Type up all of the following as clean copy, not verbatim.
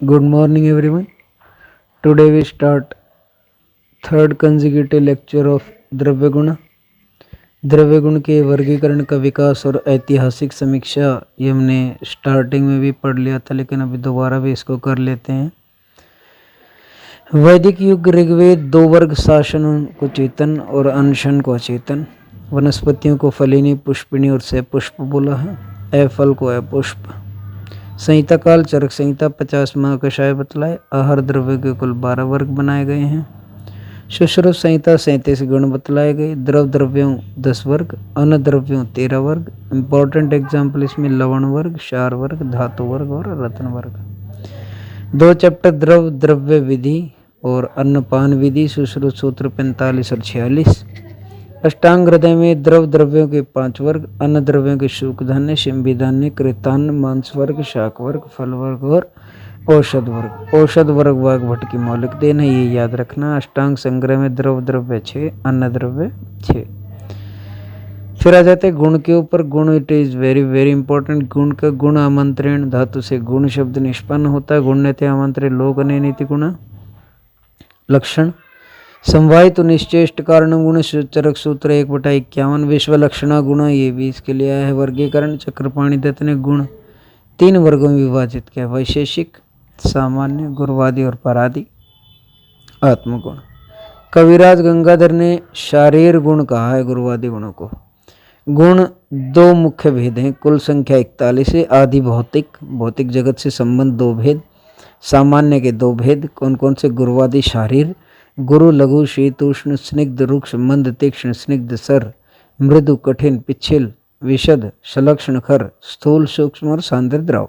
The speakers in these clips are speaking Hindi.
Good morning everyone. Today we start third consecutive lecture of द्रव्य गुण। द्रव्य गुण के वर्गीकरण का विकास और ऐतिहासिक समीक्षा ये हमने स्टार्टिंग में भी पढ़ लिया था, लेकिन अभी दोबारा भी इसको कर लेते हैं। वैदिक युग ऋग्वेद दो वर्ग, शासन को चेतन और अनशन को अचेतन। वनस्पतियों को फलिनी, पुष्पिणी और सपुष्प बोला है। अफल को अपुष्प। संहिता काल चरक संहिता 50 महाकषाय बतलाए। आहार द्रव्य के कुल 12 वर्ग बनाए गए हैं। सुश्रुत संहिता 37 गुण बतलाए गए। द्रव द्रव्यों 10 वर्ग, अन्न द्रव्यों 13 वर्ग। इंपॉर्टेंट एग्जाम्पल इसमें लवण वर्ग, क्षार वर्ग, धातु वर्ग और रत्न वर्ग। 2 चैप्टर द्रव द्रव्य विधि और अन्नपान विधि, सुश्रुत सूत्र 45 और 46। अष्टांग हृदय में द्रव द्रव्यों के 5 वर्ग, अन्न द्रव्यों के शुक धान्य, शिंबी धान्य, कृतान्न, मांस वर्ग, शाक वर्ग, फल वर्ग और औषध वर्ग। औषध वर्ग वाग्भट की मौलिक देन है, ये याद रखना। अष्टांग संग्रह में द्रव द्रव्य 6, अन्न द्रव्य 6। फिर आ जाते गुण के ऊपर। गुण it is very very important. गुण का गुण आमंत्रण धातु से गुण शब्द निष्पन्न होता है। गुण्यते आमंत्रण लोक नीति गुण। लक्षण समवाय तो निश्चेष्ट कारण गुण, चरक सूत्र 1/51। विश्व लक्षणा गुण, ये भी इसके लिए आया है। वर्गीकरण चक्रपाणि दत्त ने गुण 3 वर्गों में विभाजित किया। वैशेषिक, सामान्य, गुरुवादी और परादी। आत्मगुण कविराज गंगाधर ने शारीर गुण कहा है गुरुवादी गुणों को। गुण 2 मुख्य भेद हैं, कुल संख्या 41 है। आदि भौतिक, भौतिक जगत से संबंध 2 भेद, सामान्य के 2 भेद। कौन कौन से? गुरुवादी शारीर, गुरु लघु शीत उष्ण स्निग्ध रुक्ष मंद तीक्ष्ण स्निग्ध सर मृदु कठिन पिच्छिल विशद सलक्षण खर स्थूल सूक्ष्म और सांद्र द्रव।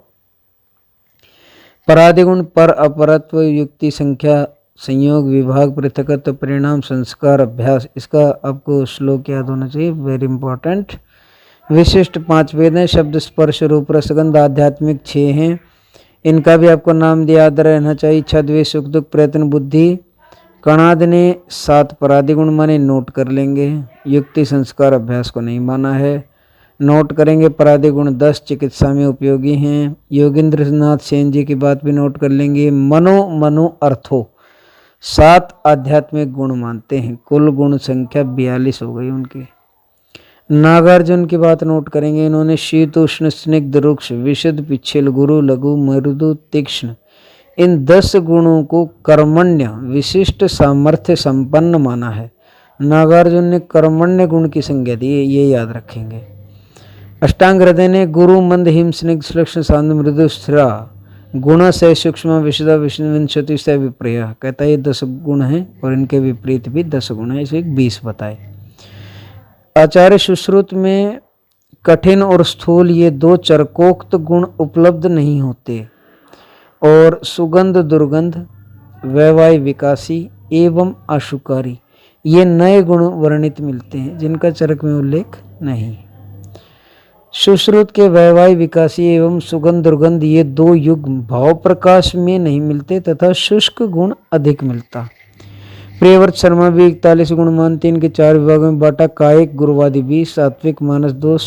परादिगुण पर अपरत्व, युक्ति, संख्या, संयोग, विभाग, पृथकत्व, परिणाम, संस्कार, अभ्यास। इसका आपको श्लोक याद होना चाहिए, वेरी इंपॉर्टेंट। विशिष्ट 5 वेद हैं, शब्द स्पर्श रूप रसगंध। आध्यात्मिक 6 हैं, इनका भी आपको नाम याद रहना चाहिए। इच्छा द्वेष सुख दुख प्रयत्न बुद्धि। कणाद ने 7 परादिगुण माने, नोट कर लेंगे। युक्ति संस्कार अभ्यास को नहीं माना है, नोट करेंगे। परादिगुण 10 चिकित्सा में उपयोगी हैं। योगेंद्र नाथ सेन जी की बात भी नोट कर लेंगे। मनो अर्थो 7 आध्यात्मिक गुण मानते हैं। कुल गुण संख्या 42 हो गई उनकी। नागार्जुन की बात नोट करेंगे, इन्होंने शीत उष्ण स्निग्ध रुक्ष विशद पिच्छिल गुरु लघु मृदु तीक्ष्ण इन 10 गुणों को कर्मण्य विशिष्ट सामर्थ्य संपन्न माना है। नागार्जुन ने कर्मण्य गुण की संज्ञा दी, ये याद रखेंगे। अष्टांग हृदय ने गुरु मंद हिम स्निग्ध सुलक्षण शांत मृदु स्थिरा गुण से सूक्ष्म विशदा विंशति से विप्रिय। कहता है ये 10 गुण हैं और इनके विपरीत भी 10 गुण हैं, इसे 20 बताए। आचार्य सुश्रुत में कठिन और स्थूल ये 2 चरकोक्त गुण उपलब्ध नहीं होते, और सुगंध दुर्गंध वैवाय विकासी एवं अशुकारी ये नए गुण वर्णित मिलते हैं, जिनका चरक में उल्लेख नहीं। सुश्रुत के वैवाय विकासी एवं सुगंध दुर्गंध ये 2 युग भाव प्रकाश में नहीं मिलते तथा शुष्क गुण अधिक मिलता। प्रियव्रत शर्मा भी 41 गुण मानते, इनके 4 विभागों में बांटा। कायिक गुरुवादी 20, सात्विक मानस दोष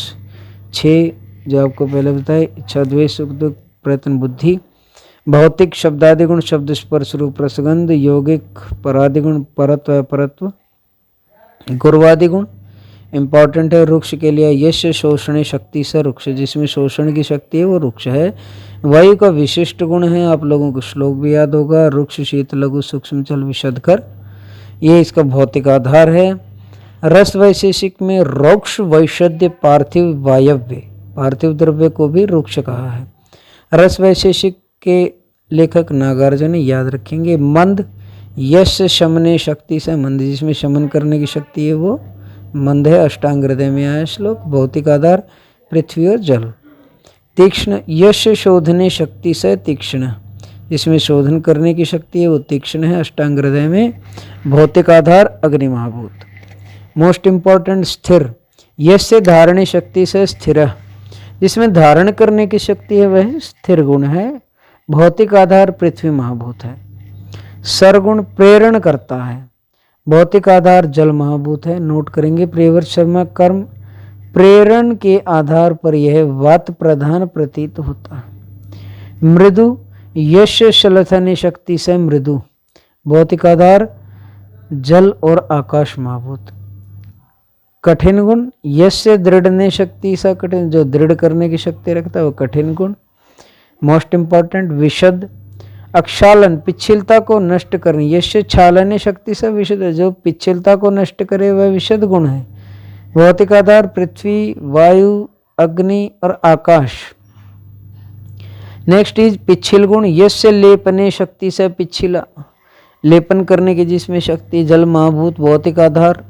6 जो आपको पहले बताए। इच्छा द्वेष सुख दुख प्रयत्न बुद्धि। भौतिक शब्दादि गुण शब्द स्पर्श रूप रसगंध। यौगिक परादिगुण परत्व अपरत्व। गुरुवादी गुण इंपॉर्टेंट है वृक्ष के लिए। यश शोषण शक्ति से वृक्ष, जिसमें शोषण की शक्ति है वो वृक्ष है। वायु का विशिष्ट गुण है, आप लोगों को श्लोक भी याद होगा। वृक्ष शीत लघु सूक्ष्म जल विशदकर, ये इसका भौतिक आधार है। रस वैशेषिक में रोक्ष वैशद्य पार्थिव वायव्य, पार्थिव द्रव्य को भी वृक्ष कहा है। रस वैशेषिक के लेखक नागार्जुन, याद रखेंगे। मंद यश शमने शक्ति से मंद, जिसमें शमन करने की शक्ति है वो मंद है। अष्टांग हृदय में आया श्लोक। भौतिक आधार पृथ्वी और जल। तीक्ष्ण यश शोधने शक्ति से तीक्ष्ण, जिसमें शोधन करने की शक्ति है वो तीक्ष्ण है। अष्टांग हृदय में भौतिक आधार अग्नि महाभूत। मोस्ट इंपॉर्टेंट स्थिर यश से धारणी शक्ति से स्थिर, जिसमें धारण करने की शक्ति है वह स्थिर गुण है। भौतिक आधार पृथ्वी महाभूत है। सरगुण प्रेरण करता है, भौतिक आधार जल महाभूत है। नोट करेंगे प्रियव्रत शर्मा कर्म प्रेरण के आधार पर यह वात प्रधान प्रतीत होता है। मृदु यश शलथनी शक्ति से मृदु, भौतिक आधार जल और आकाश महाभूत। कठिन गुण यश से दृढ़ने शक्ति सा कठिन, जो दृढ़ करने की शक्ति रखता है वो कठिन गुण। मोस्ट इंपॉर्टेंट विशद अक्षालन, पिछलता को नष्ट करने, यश छालने शक्ति से विशद, जो पिछलता को नष्ट करे वह विशद गुण है। भौतिक आधार पृथ्वी, वायु, अग्नि और आकाश। नेक्स्ट इज पिछिल गुण, यश से लेपने शक्ति से पिछिला, लेपन करने की जिसमें शक्ति, जल महाभूत भौतिक आधार।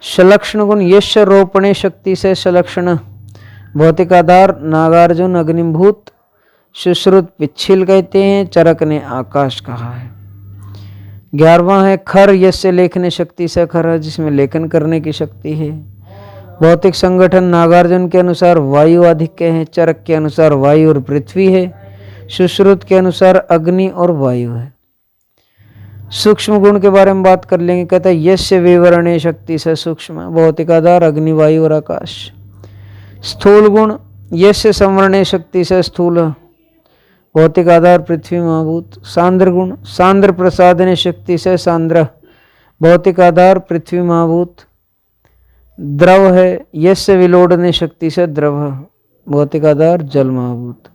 सलक्षण गुण यश रोपणे शक्ति से सलक्षण, भौतिक आधार नागार्जुन अग्निभूत। सुश्रुत पिछिल कहते हैं, चरक ने आकाश कहा है। 11वां है खर, यश से लेखने शक्ति से खर, जिसमें लेखन करने की शक्ति है। भौतिक संगठन नागार्जुन के अनुसार वायु आधिक्य है, चरक के अनुसार वायु और पृथ्वी है, सुश्रुत के अनुसार अग्नि और वायु है। सूक्ष्म गुण के बारे में बात कर लेंगे, कहता है यश विवरणीय शक्ति से सूक्ष्म, भौतिक आधार अग्नि वायु और आकाश। स्थूल गुण यश संवरणीय शक्ति से स्थूल, भौतिक आधार पृथ्वी महाभूत। सांद्र गुण सांद्र प्रसादनीय शक्ति से सांद्र, भौतिक आधार पृथ्वी महाभूत। द्रव है यश विलोड़ने शक्ति से द्रव, भौतिक आधार जल महाभूत।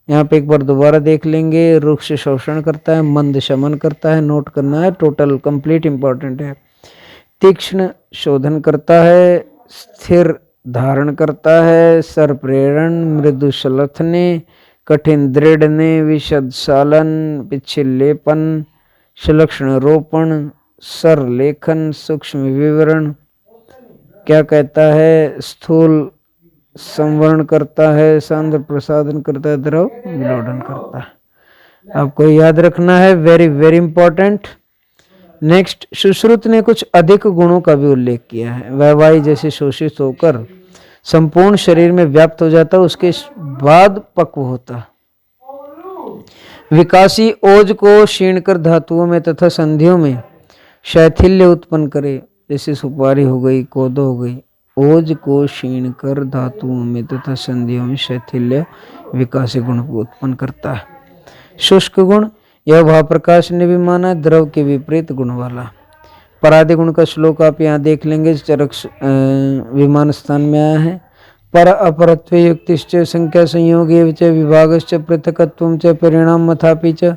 यहाँ पे एक बार दोबारा देख लेंगे, रुक्ष शोषण करता है, मंद शमन करता है, नोट करना है, टोटल कंप्लीट इंपॉर्टेंट है। तीक्ष्ण शोधन करता है, स्थिर धारण करता है, सर प्रेरण, मृदु शलथने, कठिन दृढ़ने, विशद सालन, पिछिल लेपन, सलक्षण रोपण, सर लेखन, सूक्ष्म विवरण। क्या कहता है, स्थूल संवरण करता है, सांद्र प्रसादन करता है, द्रव विलोडन करता है। आपको याद रखना है, very very important. Next, Sushrut ने कुछ अधिक गुणों का भी उल्लेख किया है। वह वायु जैसे शोषित होकर संपूर्ण शरीर में व्याप्त हो जाता, उसके बाद पक्व होता। विकासी ओज को क्षीण कर धातुओं में तथा संधियों में शैथिल्य उत्पन्न करे, जैसे सुपारी हो गई, कोदो हो गई। ओज को क्षीण कर धातुओं में तथा संधियों में शैथिल्य विकासी गुण को उत्पन्न करता है। शुष्क गुण यह भाव प्रकाश ने भी माना, द्रव के विपरीत गुण वाला। परादि गुण का श्लोक आप यहाँ देख लेंगे, चरक विमान स्थान में आया है। पर अपरत्व युक्तिश्च संख्या संयोगे च विभागश्च पृथकत्वं च परिणाम मथापि च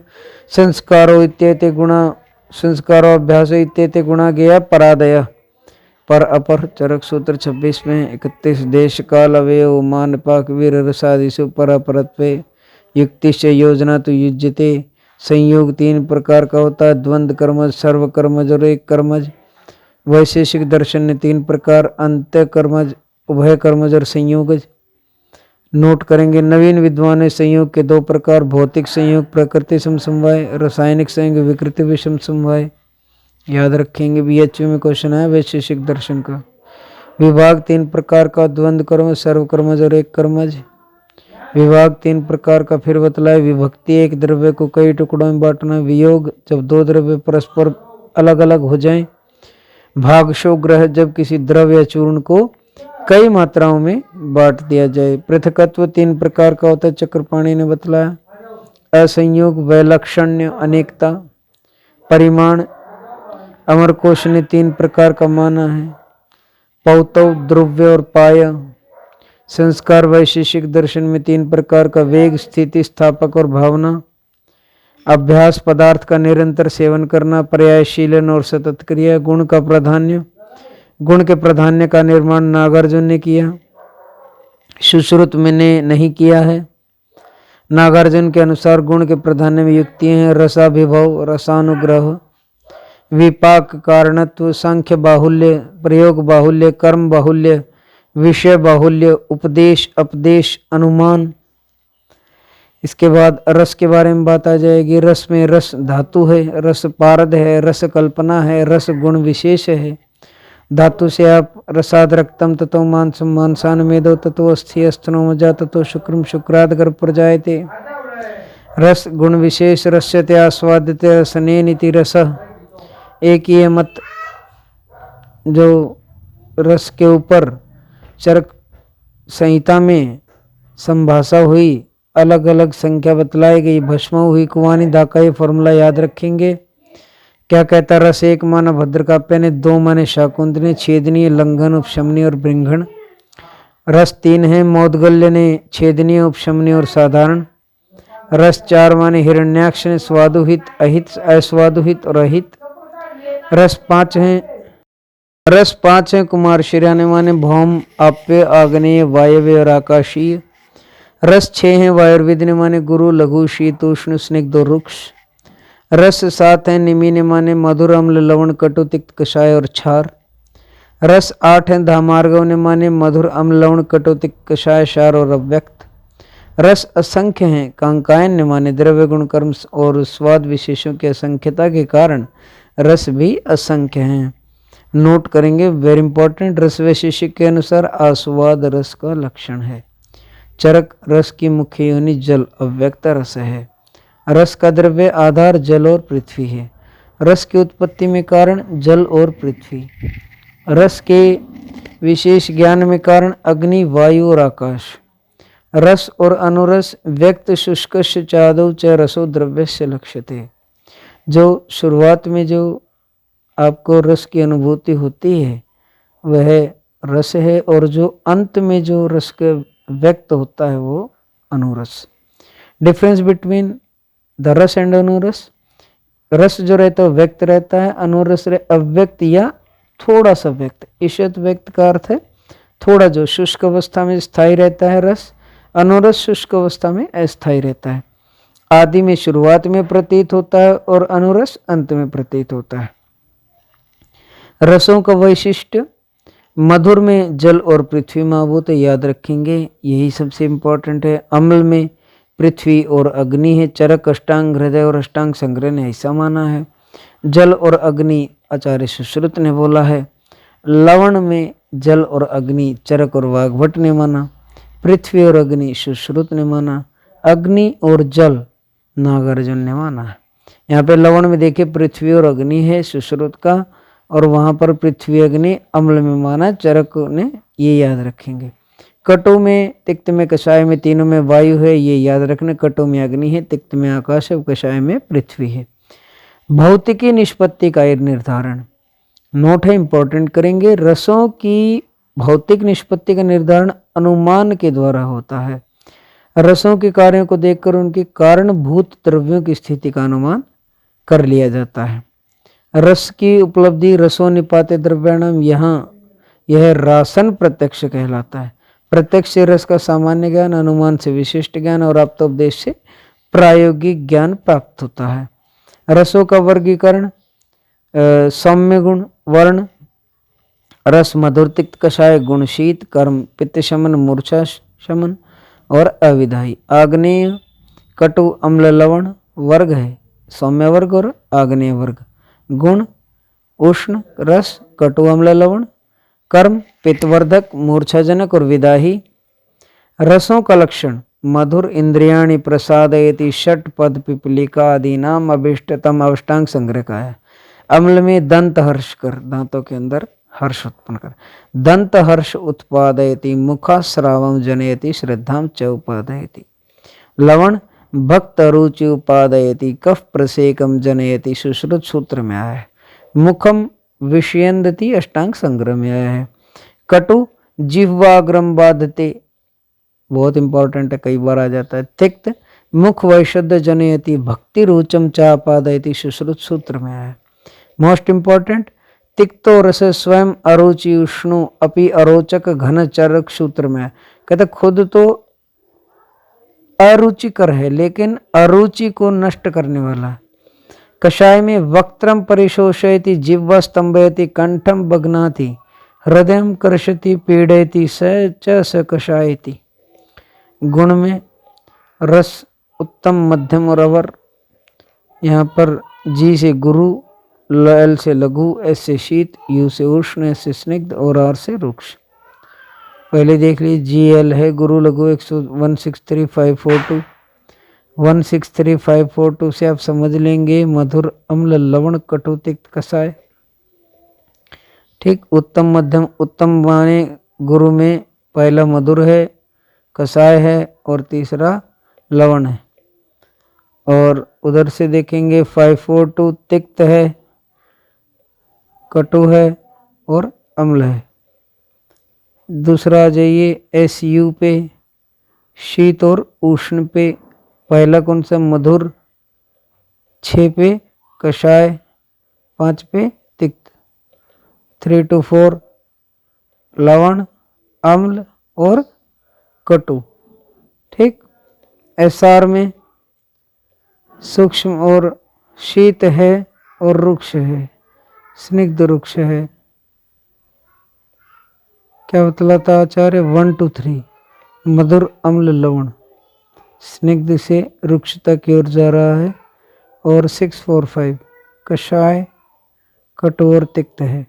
संस्कारो इत्येते गुणा संस्कारो अभ्यास इत्येते गुणा गया परादय। पर अपर चरक सूत्र 26 में 31 देश काल अवयव मान पाक वीर रसादिषु पर अपरत्वे युक्तिश्च योजना तो युज्यते। संयोग 3 प्रकार का होता है, द्वंद्व कर्मज, सर्व कर्मज और एक कर्मज। वैशेषिक दर्शन ने 3 प्रकार, अंत्य कर्मज, उभय कर्मज और संयोगज। नोट करेंगे, नवीन विद्वान ने संयोग के 2 प्रकार, भौतिक संयोग प्रकृति समवाय, रासायनिक संयोग विकृति विषम समवाय। याद रखेंगे, बीएचयू में क्वेश्चन है वैशेषिक दर्शन का। विभाग 3 प्रकार का, द्वंद्व कर्मज, सर्व कर्मज और एक कर्मज। विभाग 3 प्रकार का फिर बतलाए। विभक्ति, एक द्रव्य को कई टुकड़ों में बांटना। वियोग, जब 2 द्रव्य परस्पर अलग अलग हो जाएं। भागशो ग्रह, जब किसी द्रव्य या चूर्ण को कई मात्राओं में बांट दिया जाए। पृथकत्व 3 प्रकार का होता है, चक्रपाणी ने बतलाया। असंयोग, वैलक्षण्य, अनेकता। परिमाण, अमरकोश ने 3 प्रकार का माना है, पौतव, द्रव्य और पाय। संस्कार, वैशेषिक दर्शन में 3 प्रकार का, वेग, स्थिति, स्थापक और भावना। अभ्यास, पदार्थ का निरंतर सेवन करना, पर्यायशीलन और सतत क्रिया। गुण का प्राधान्य, गुण के प्राधान्य का निर्माण नागार्जुन ने किया, सुश्रुत में ने नहीं किया है। नागार्जुन के अनुसार गुण के प्राधान्य में युक्तियां हैं, रसाभिभव, रसानुग्रह, विपाक, कारणत्व, सांख्य बाहुल्य, प्रयोग बाहुल्य, कर्म बाहुल्य, विषय बाहुल्य, उपदेश, अपदेश, अनुमान। इसके बाद रस के बारे में बात आ जाएगी। रस में रस धातु है, रस पारद है, रस कल्पना है, रस गुण विशेष है। धातु से आप रसाद रक्तम ततो मांसम मांसान मेदो ततो अस्थि अस्थनो मजा ततो शुक्रम शुक्राद गर्भ पर जायते। रस गुण विशेष, रस्यते आस्वाद्यते रसनेन इति रस। एक ये मत जो रस के ऊपर चरक संहिता में संभाषा हुई अलग अलग संख्या बतलाई गई। भस्म हुई कुवानी दा का ये फॉर्मूला याद रखेंगे। क्या कहता, रस एक माना भद्रकाप्य ने, दो माने शाकुंतले, छेदनीय, लंघन, उपशमनीय और बृंघण। रस तीन है मौदगल्य ने, छेदनीय, उपशमनीय और साधारण। रस चार माने हिरण्याक्ष ने, स्वादुहित, अहित, अस्वादुहित और अहित। रस पांच है कुमार शिराने माने भौम, आप्य, आग्नेय, वायव्य और आकाशीय। रस छह है वायुर्वेद ने माने गुरु, लघु, शीत, उष्ण, स्निग्ध और रुक्ष। रस सात है निमी ने माने मधुर, अम्ल, लवण, कटु, तिक्त, कषाय और क्षार। रस आठ है धामार्गव ने माने मधुर, अम्ल, लवण, कटु, तिक्त, कषाय, क्षार और अव्यक्त। रस असंख्य हैं कांकायन ने माने द्रव्य, गुण, कर्म और स्वाद विशेषों की असंख्यता के कारण रस भी असंख्य हैं। नोट करेंगे, वेरी इंपॉर्टेंट। रस वैशेषिक के अनुसार आस्वाद रस का लक्षण है। चरक रस की मुख्य योनि जल अव्यक्त रस है। रस का द्रव्य आधार जल और पृथ्वी है। रस की उत्पत्ति में कारण जल और पृथ्वी। रस के विशेष ज्ञान में कारण अग्नि, वायु और आकाश। रस और अनुरस व्यक्त शुष्कस्य चादौ च रसो द्रव्यस्य लक्ष्यते। जो शुरुआत में जो आपको रस की अनुभूति होती है वह रस है, और जो अंत में जो रस के व्यक्त होता है वो अनुरस। डिफरेंस बिटवीन द रस एंड अनुरस, रस जो रहता है व्यक्त रहता है, अनुरस अव्यक्त या थोड़ा सा व्यक्त। ईशत व्यक्त का अर्थ है थोड़ा, जो शुष्क अवस्था में स्थायी रहता है रस, अनुरस शुष्क अवस्था में अस्थायी रहता है। आदि में शुरुआत में प्रतीत होता है और अनुरस अंत में प्रतीत होता है। रसों का वैशिष्ट्य, मधुर में जल और पृथ्वी मावूत, याद रखेंगे, यही सबसे इंपॉर्टेंट है। अम्ल में पृथ्वी और अग्नि है। चरक, अष्टांग, हृदय और अष्टांग संग्रह ने ऐसा माना है। जल और अग्नि आचार्य सुश्रुत ने बोला है। लवण में जल और अग्नि चरक और वाग्भट ने माना। पृथ्वी और अग्नि सुश्रुत ने माना। अग्नि और जल नागार्जुन ने माना है। यहाँ पे लवण में देखिए पृथ्वी और अग्नि है सुश्रुत का, और वहां पर पृथ्वी अग्नि अम्ल में माना चरक ने, ये याद रखेंगे। कटु में, तिक्त में, कषाय में, तीनों में वायु है, ये याद रखना। कटु में अग्नि है, तिक्त में आकाश है, कषाय में पृथ्वी है। भौतिकी निष्पत्ति का निर्धारण, नोट है इंपॉर्टेंट करेंगे। रसों की भौतिक निष्पत्ति का निर्धारण अनुमान के द्वारा होता है। रसों के कार्यों को देखकर उनके कारणभूत द्रव्यों की स्थिति का अनुमान कर लिया जाता है। रस की उपलब्धि रसों निपाते द्रव्याणाम, यहाँ यह रासन प्रत्यक्ष कहलाता है। प्रत्यक्ष से रस का सामान्य ज्ञान, अनुमान से विशिष्ट ज्ञान और आप्तोपदेश से प्रायोगिक ज्ञान प्राप्त होता है। रसों का वर्गीकरण, सौम्य गुण, वर्ण, रस मधुर, तिक्त, कषाय, गुण, शीत, कर्म, पित्त शमन, मूर्छा शमन और अविधायी। आग्नेय, कटु, अम्ल, लवण वर्ग है, सौम्य वर्ग और आग्नेय वर्ग। गुण, उष्ण, रस, कटु, अम्ल, लवण। कर्म, पित्तवर्धक, मूर्छाजनक और विदाही। रसों का लक्षण, मधुर, इंद्रियाणि प्रसादयति, षट पद पिपलिका आदि नाम अभिष्टतम अष्टांग संग्रह का है। अम्ल में दंत हर्ष कर, दांतों के अंदर हर्ष उत्पन्न कर। दंत हर्ष उत्पादयति, मुखास्रावम जनयति, श्रद्धाम च उपादयति। लवण, भक्त रुचि उपादयति, कफ प्रसेकम जनयति, सुश्रुत सूत्र में आया है। मुखम विषयंदति, अष्टांग संग्रह में आया है। कटु, जिह्वाग्रम बाधते, बहुत इंपॉर्टेंट है, कई बार आ जाता है। तिक्त, मुख वैशुद्ध जनयति, भक्ति रुचम चापादयति, सुश्रुत सूत्र में आया है। मोस्ट इंपॉर्टेंट, तिक्तो रस स्वयं अरुचि उष्णु अपि अरोचक घन चरक सूत्र में है। कहते खुद तो अरुचिकर है लेकिन अरुचि को नष्ट करने वाला। कषाय में वक्त्रम परिशोषयति, जिह्वा स्तंभयति, कंठम बग्नाति, हृदयम कर्षति, पीड़यति, स कषायति। गुण में रस उत्तम, मध्यम और अवर। यहाँ पर जी से गुरु, ल से लघु, एस से शीत, यू से उष्ण, एस से स्निग्ध और आर से रुक्ष। पहले देख लीजिए, जी एल है गुरु, लघु 163,542 163,542 से आप समझ लेंगे। मधुर, अम्ल, लवण, कटु, तिक्त, कषाय। ठीक, उत्तम, मध्यम। उत्तम माने गुरु में पहला मधुर है, कषाय है और तीसरा लवण है। और उधर से देखेंगे 542 तिक्त है, कटु है और अम्ल है। दूसरा आ जाइए SU पे, शीत और उष्ण पे। पहला कौन सा? मधुर। 6 पे कषाय, 5 पे तिक्त। 3 to 4 लवण, अम्ल और कटु। ठीक। SR में सूक्ष्म और शीत है और रुक्ष है, स्निग्ध रुक्ष है। क्या बतलाता आचार्य? 1 to 3 मधुर, अम्ल, लवण, स्निग्ध से रुक्षता की ओर जा रहा है। और 6, 4, 5 कषाय, कटु और तिक्त है।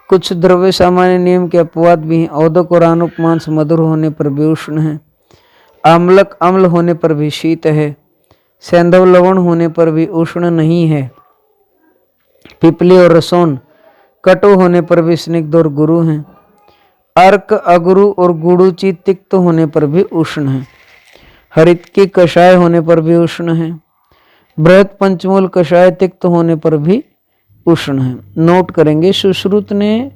कुछ द्रव्य सामान्य नियम के अपवाद भी हैं। औदक और अनुपमांस मधुर होने पर भी उष्ण है, आम्लक अम्ल होने पर भी शीत है, सैंधव लवण होने पर भी उष्ण नहीं है, पिपली और रसोन कटु होने पर भी स्निग्ध और गुरु हैं, अर्क अगुरु और गुड़ुचि तिक्त होने पर भी उष्ण है, हरित की कषाय होने पर भी उष्ण है, बृहत पंचमूल कषाय तिक्त होने पर भी उष्ण है। नोट करेंगे, सुश्रुत ने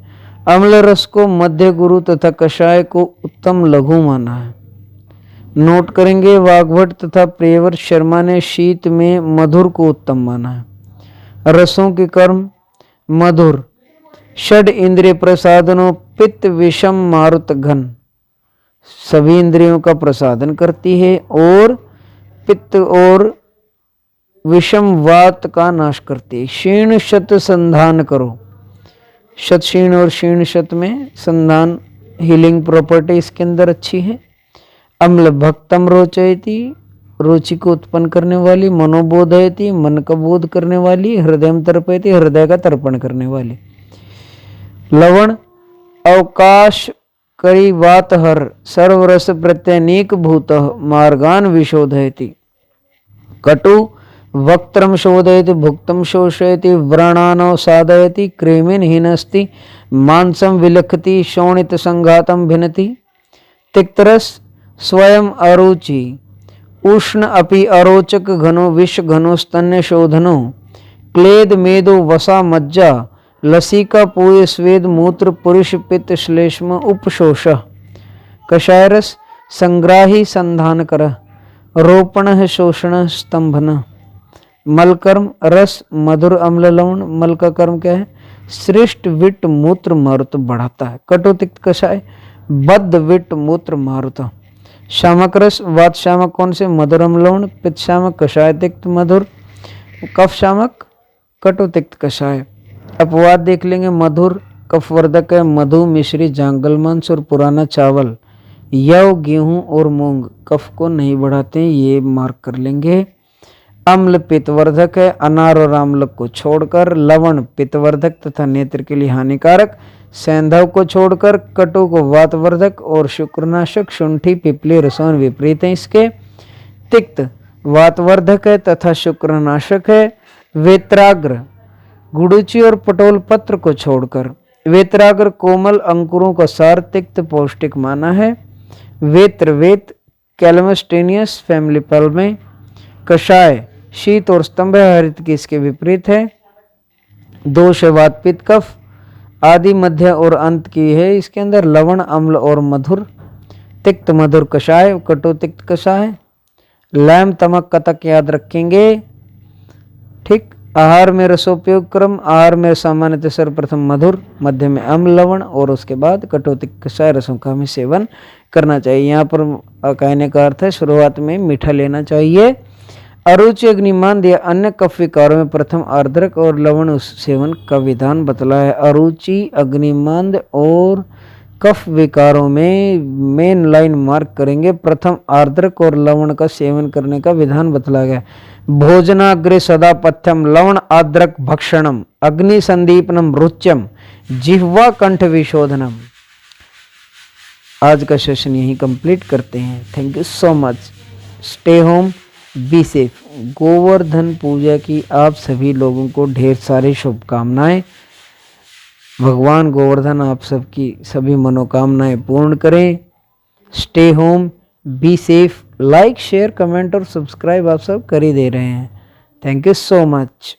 अम्ल रस को मध्य गुरु तथा कषाय को उत्तम लघु माना है। नोट करेंगे, वाग्भट तथा प्रियव्रत शर्मा ने शीत में मधुर को उत्तम माना है। रसों के कर्म मधुर, षड इंद्रिय प्रसादनों पित्त विषम मारुत घन, सभी इंद्रियों का प्रसादन करती है और पित्त और विषम वात का नाश करती है। क्षीण शत संधान करो, शत क्षीण और क्षीण शत में संधान हीलिंग प्रॉपर्टी इसके अंदर अच्छी है। अम्ल भक्तम रोचयति, रुचि को उत्पन्न करने वाली, मनोबोधयति मन का बोध करने वाली, हृदय तर्पयति हृदय का तर्पण करने वाली। लवण अवकाश करी वात हर, सर्वरस प्रत्यनीक भूत मार्गान विशोधयति। कटु वक्त्रम शोधयति भुक्तम शोषयति, व्रणानौ साधयति, क्रेमिन हीनस्ति, मांसम विलखति, शोणित संघातम भिनति। तिक्तरस स्वयं अरुचि, उष्ण अपि अरोचक घनो, विष घनो स्तन्य शोधनो, क्लेद मेदो वसा मज्जा, लसिका पूय स्वेद मूत्र, पुरुष पित्त श्लेष्म उपशोष। कषायरस संग्राही संधान कर, रोपण शोषण स्तंभन। मलकर्म रस मधुर अम्ल लवण, मल का कर्म क्या है? श्रेष्ठ विट मूत्र मारुत बढ़ाता है। कटु तिक्त कषाय बद्ध विट मूत्र मारुत। शामक रस वात शामक कौन से? मधुर अम्ल लवण, पित्त शामक कषाय तिक्त मधुर, कफ शामक कटु तिक्त कषाय। अपवाद देख लेंगे, मधुर कफवर्धक है, मधु मिश्री जांगल मांस और पुराना चावल, यव गेहूं और मूंग कफ को नहीं बढ़ाते, ये मार्क कर लेंगे। अम्ल पित्तवर्धक है, अनार और आम्लक को छोड़कर। लवण पित्तवर्धक तथा नेत्र के लिए हानिकारक, सैंधव को छोड़कर। कटु को वातवर्धक और शुक्रनाशक, शुंठी पिपली रसोन विपरीत है इसके। तिक्त वातवर्धक है तथा शुक्रनाशक है। वेत्राग्र गुड़ुचि और पटोल पत्र को छोड़कर। वेत्राग्र कोमल अंकुरों का सार, तिक्त पौष्टिक माना है। वेत्र वेत कैलमस्टेनियस फैमिली पल में। कषाय शीत और स्तंभ, हरित की इसके विपरीत है। दोष वात पित्त कफ आदि मध्य और अंत की है इसके अंदर। लवण अम्ल और मधुर। तिक्त मधुर कषाय, कटु तिक्त कषाय। लैम तमक कतक याद रखेंगे। ठीक। आहार में रसोपयोग क्रम, आहार में सामान्यतः सर्वप्रथम मधुर, मध्य में अम्ल लवण और उसके बाद कटु तिक्त कषाय रसों का हमें सेवन करना चाहिए। यहाँ पर कहने का अर्थ है शुरुआत में मीठा लेना चाहिए। अरुचि अग्निमांद या अन्य कफ विकारों में प्रथम आर्द्रक और लवण सेवन का विधान बतलाया है। अरुचि अग्निमांद और कफ विकारों में मेन लाइन मार्क करेंगे, प्रथम आर्द्रक और लवण का सेवन करने का विधान बतलाया गया। भोजनाग्रे सदा पथ्यम लवण आर्द्रक भक्षणम, अग्नि संदीपनम रुच्यम, जिह्वा कंठ विशोधनम। आज का सेशन यही कंप्लीट करते हैं। Thank you so much. Stay home, be safe. Govardhan Puja की आप सभी लोगों को ढेर सारी शुभकामनाएं। भगवान गोवर्धन आप सबकी सभी मनोकामनाएं पूर्ण करें। Stay home, be safe. Like share comment और सब्सक्राइब आप सब कर ही दे रहे हैं। Thank you so much.